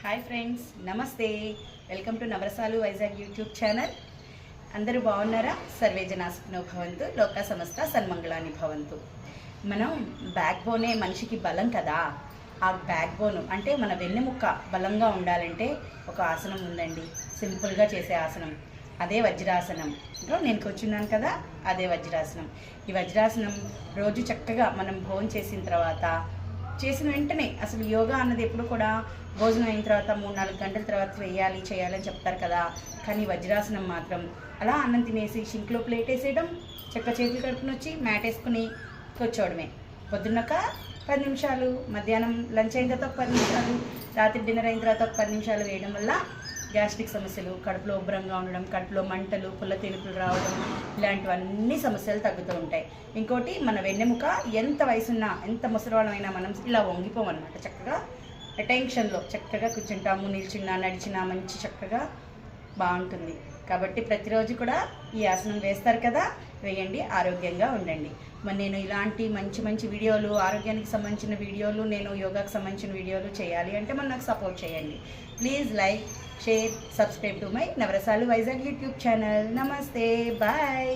Hi friends, నమస్తే. Welcome to Navarasalu Vizag YouTube channel. అందరూ బాగున్నారా? సర్వే జనా సుఖినో భవంతు, లోక సమస్త సన్మంగళాని భవంతు. మనం బ్యాక్ బోనే మనిషికి బలం కదా. ఆ బ్యాక్ బోన్ అంటే మన వెన్నెముక్క బలంగా ఉండాలంటే ఒక ఆసనం ఉందండి, సింపుల్గా చేసే ఆసనం. అదే వజ్రాసనం. నేను కూర్చున్నాను కదా, అదే వజ్రాసనం. ఈ వజ్రాసనం రోజు చక్కగా మనం భోజనం చేసిన తర్వాత, చేసిన వెంటనే, అసలు యోగా అన్నది ఎప్పుడు కూడా భోజనం అయిన తర్వాత 3-4 గంటల తర్వాత చేయాలని చెప్తారు కదా. కానీ వజ్రాసనం మాత్రం అలా అన్నం తినేసి షింక్లో ప్లేట్ వేసేయడం, చెక్క చేతులు కడుపుని వచ్చి మ్యాట్ వేసుకుని కూర్చోవడమే. పొద్దున్నక 10 నిమిషాలు, మధ్యాహ్నం లంచ్ అయిన తర్వాత 10 నిమిషాలు, రాత్రి డిన్నర్ అయిన తర్వాత 10 నిమిషాలు వేయడం వల్ల గ్యాస్ట్రిక్ సమస్యలు, కడుపులో ఉబ్బరంగా ఉండడం, కడుపులో మంటలు, పుల్ల తేలుపులు రావడం, ఇలాంటివన్నీ సమస్యలు తగ్గుతూ ఉంటాయి. ఇంకోటి, మన వెన్నెముక ఎంత వయసున్నా, ఎంత ముసలివాళ్ళమైనా మనం ఇలా వంగిపోమన్నమాట. చక్కగా అటెన్షన్లో చక్కగా కూర్చుంటాము, నిల్చున్నా, నడిచినా మంచి చక్కగా బాగుంటుంది. కాబట్టి ప్రతిరోజు కూడా ఈ ఆసనం వేస్తారు కదా, వేయండి, ఆరోగ్యంగా ఉండండి. మరి నేను ఇలాంటి మంచి మంచి వీడియోలు, ఆరోగ్యానికి సంబంధించిన వీడియోలు, నేను యోగాకు సంబంధించిన వీడియోలు చేయాలి అంటే మరి నాకు సపోర్ట్ చేయండి. Please like, share, subscribe to my Navarasalu Vizag YouTube channel. నమస్తే, బాయ్.